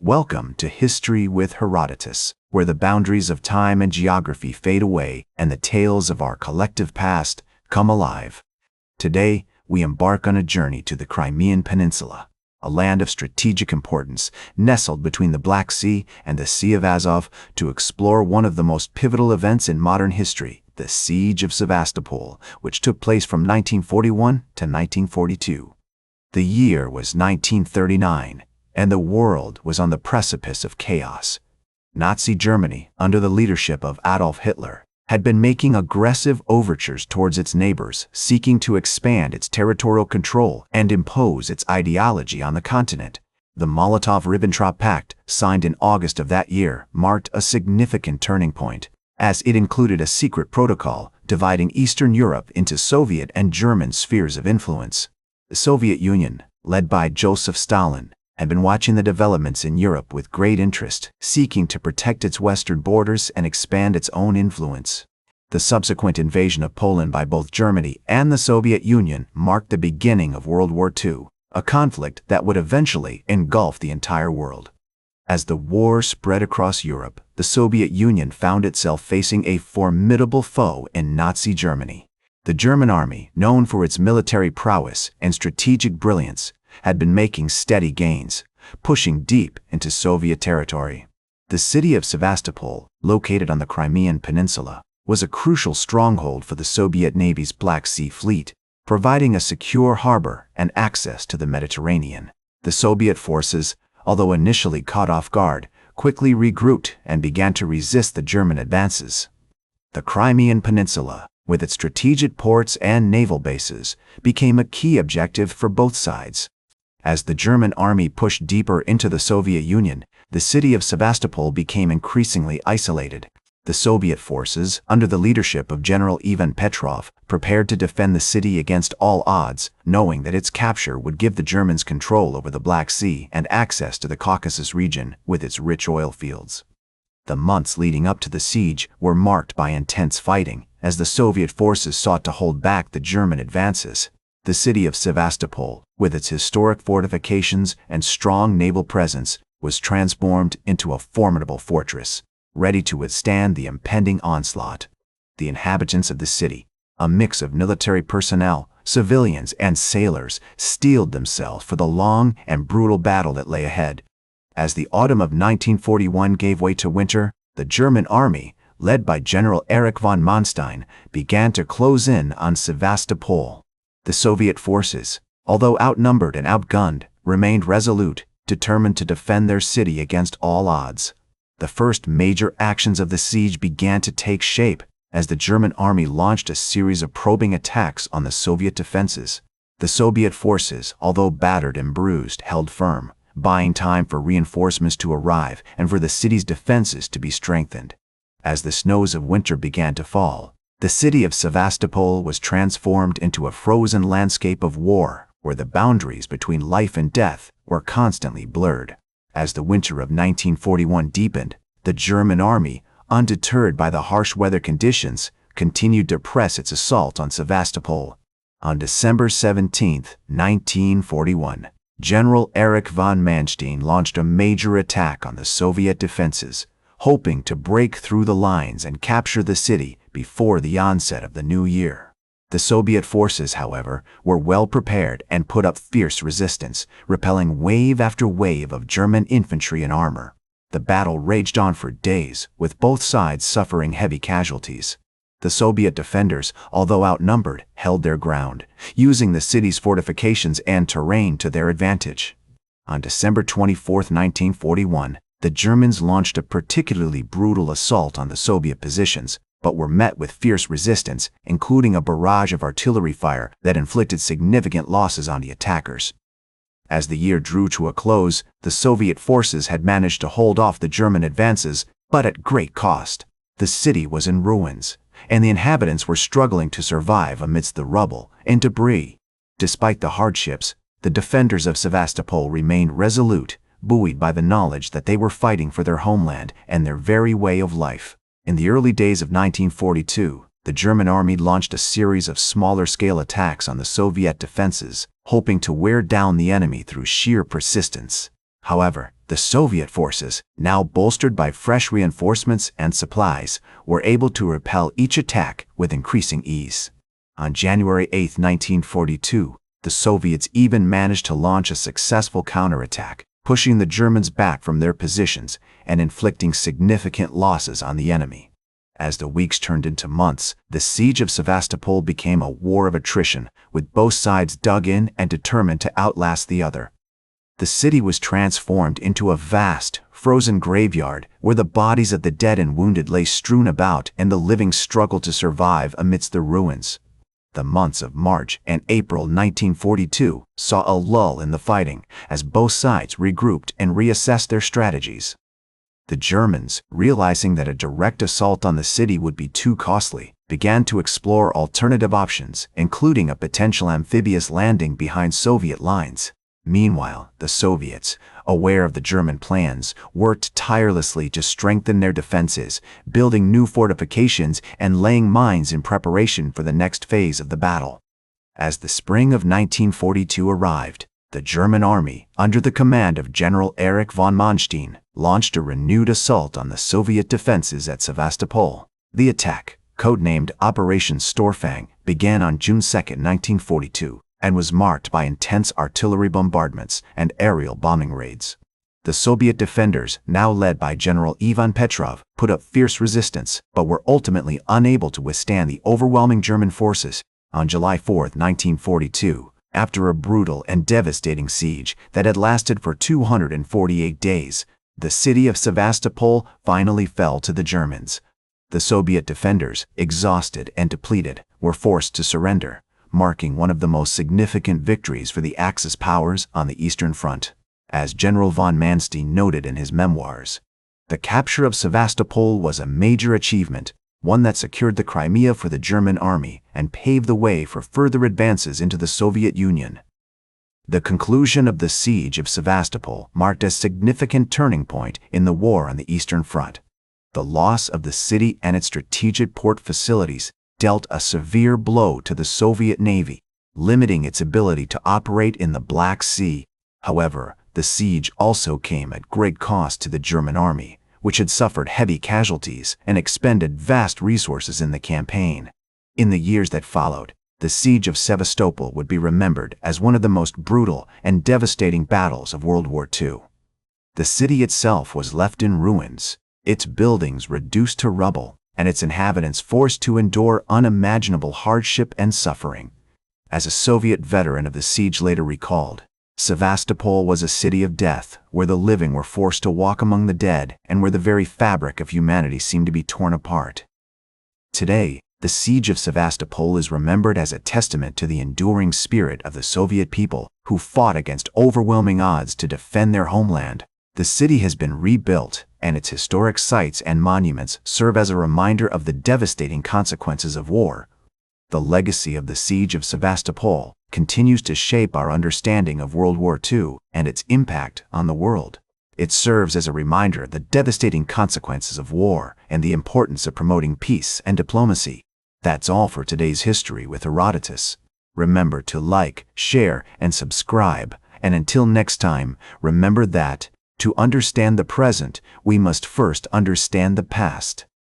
Welcome to History with Herodotus, where the boundaries of time and geography fade away and the tales of our collective past come alive. Today, we embark on a journey to the Crimean Peninsula, a land of strategic importance nestled between the Black Sea and the Sea of Azov, to explore one of the most pivotal events in modern history, the Siege of Sevastopol, which took place from 1941 to 1942. The year was 1939. And the world was on the precipice of chaos. Nazi Germany, under the leadership of Adolf Hitler, had been making aggressive overtures towards its neighbors, seeking to expand its territorial control and impose its ideology on the continent. The Molotov-Ribbentrop Pact, signed in August of that year, marked a significant turning point, as it included a secret protocol dividing Eastern Europe into Soviet and German spheres of influence. The Soviet Union, led by Joseph Stalin, had been watching the developments in Europe with great interest, seeking to protect its western borders and expand its own influence. The subsequent invasion of Poland by both Germany and the Soviet Union marked the beginning of World War II, a conflict that would eventually engulf the entire world. As the war spread across Europe, the Soviet Union found itself facing a formidable foe in Nazi Germany. The German army, known for its military prowess and strategic brilliance, had been making steady gains, pushing deep into Soviet territory. The city of Sevastopol, located on the Crimean Peninsula, was a crucial stronghold for the Soviet Navy's Black Sea Fleet, providing a secure harbor and access to the Mediterranean. The Soviet forces, although initially caught off guard, quickly regrouped and began to resist the German advances. The Crimean Peninsula, with its strategic ports and naval bases, became a key objective for both sides. As the German army pushed deeper into the Soviet Union, the city of Sevastopol became increasingly isolated. The Soviet forces, under the leadership of General Ivan Petrov, prepared to defend the city against all odds, knowing that its capture would give the Germans control over the Black Sea and access to the Caucasus region with its rich oil fields. The months leading up to the siege were marked by intense fighting, as the Soviet forces sought to hold back the German advances. The city of Sevastopol, with its historic fortifications and strong naval presence, was transformed into a formidable fortress, ready to withstand the impending onslaught. The inhabitants of the city, a mix of military personnel, civilians, and sailors, steeled themselves for the long and brutal battle that lay ahead. As the autumn of 1941 gave way to winter, the German army, led by General Erich von Manstein, began to close in on Sevastopol. The Soviet forces, although outnumbered and outgunned, remained resolute, determined to defend their city against all odds. The first major actions of the siege began to take shape as the German army launched a series of probing attacks on the Soviet defenses. The Soviet forces, although battered and bruised, held firm, buying time for reinforcements to arrive and for the city's defenses to be strengthened. As the snows of winter began to fall, the city of Sevastopol was transformed into a frozen landscape of war, where the boundaries between life and death were constantly blurred. As the winter of 1941 deepened, the German army, undeterred by the harsh weather conditions, continued to press its assault on Sevastopol. On December 17, 1941, General Erich von Manstein launched a major attack on the Soviet defenses, hoping to break through the lines and capture the city before the onset of the new year. The Soviet forces, however, were well prepared and put up fierce resistance, repelling wave after wave of German infantry and armor. The battle raged on for days, with both sides suffering heavy casualties. The Soviet defenders, although outnumbered, held their ground, using the city's fortifications and terrain to their advantage. On December 24, 1941, the Germans launched a particularly brutal assault on the Soviet positions, but were met with fierce resistance, including a barrage of artillery fire that inflicted significant losses on the attackers. As the year drew to a close, the Soviet forces had managed to hold off the German advances, but at great cost. The city was in ruins, and the inhabitants were struggling to survive amidst the rubble and debris. Despite the hardships, the defenders of Sevastopol remained resolute, buoyed by the knowledge that they were fighting for their homeland and their very way of life. In the early days of 1942, the German army launched a series of smaller-scale attacks on the Soviet defenses, hoping to wear down the enemy through sheer persistence. However, the Soviet forces, now bolstered by fresh reinforcements and supplies, were able to repel each attack with increasing ease. On January 8, 1942, the Soviets even managed to launch a successful counterattack, pushing the Germans back from their positions and inflicting significant losses on the enemy. As the weeks turned into months, the Siege of Sevastopol became a war of attrition, with both sides dug in and determined to outlast the other. The city was transformed into a vast, frozen graveyard where the bodies of the dead and wounded lay strewn about and the living struggled to survive amidst the ruins. The months of March and April 1942 saw a lull in the fighting as both sides regrouped and reassessed their strategies. The Germans, realizing that a direct assault on the city would be too costly, began to explore alternative options, including a potential amphibious landing behind Soviet lines. Meanwhile, the Soviets, aware of the German plans, worked tirelessly to strengthen their defenses, building new fortifications and laying mines in preparation for the next phase of the battle. As the spring of 1942 arrived, the German army, under the command of General Erich von Manstein, launched a renewed assault on the Soviet defenses at Sevastopol. The attack, codenamed Operation Storfang, began on June 2, 1942. And was marked by intense artillery bombardments and aerial bombing raids. The Soviet defenders, now led by General Ivan Petrov, put up fierce resistance, but were ultimately unable to withstand the overwhelming German forces. On July 4, 1942, after a brutal and devastating siege that had lasted for 248 days, the city of Sevastopol finally fell to the Germans. The Soviet defenders, exhausted and depleted, were forced to surrender, marking one of the most significant victories for the Axis powers on the Eastern Front. As General von Manstein noted in his memoirs, the capture of Sevastopol was a major achievement, one that secured the Crimea for the German army and paved the way for further advances into the Soviet Union. The conclusion of the Siege of Sevastopol marked a significant turning point in the war on the Eastern Front. The loss of the city and its strategic port facilities dealt a severe blow to the Soviet Navy, limiting its ability to operate in the Black Sea. However, the siege also came at great cost to the German army, which had suffered heavy casualties and expended vast resources in the campaign. In the years that followed, the Siege of Sevastopol would be remembered as one of the most brutal and devastating battles of World War II. The city itself was left in ruins, its buildings reduced to rubble, and its inhabitants forced to endure unimaginable hardship and suffering. As a Soviet veteran of the siege later recalled, Sevastopol was a city of death, where the living were forced to walk among the dead and where the very fabric of humanity seemed to be torn apart. Today, the Siege of Sevastopol is remembered as a testament to the enduring spirit of the Soviet people who fought against overwhelming odds to defend their homeland. The city has been rebuilt, and its historic sites and monuments serve as a reminder of the devastating consequences of war. The legacy of the Siege of Sevastopol continues to shape our understanding of World War II and its impact on the world. It serves as a reminder of the devastating consequences of war and the importance of promoting peace and diplomacy. That's all for today's History with Herodotus. Remember to like, share, and subscribe. And until next time, remember that to understand the present, we must first understand the past.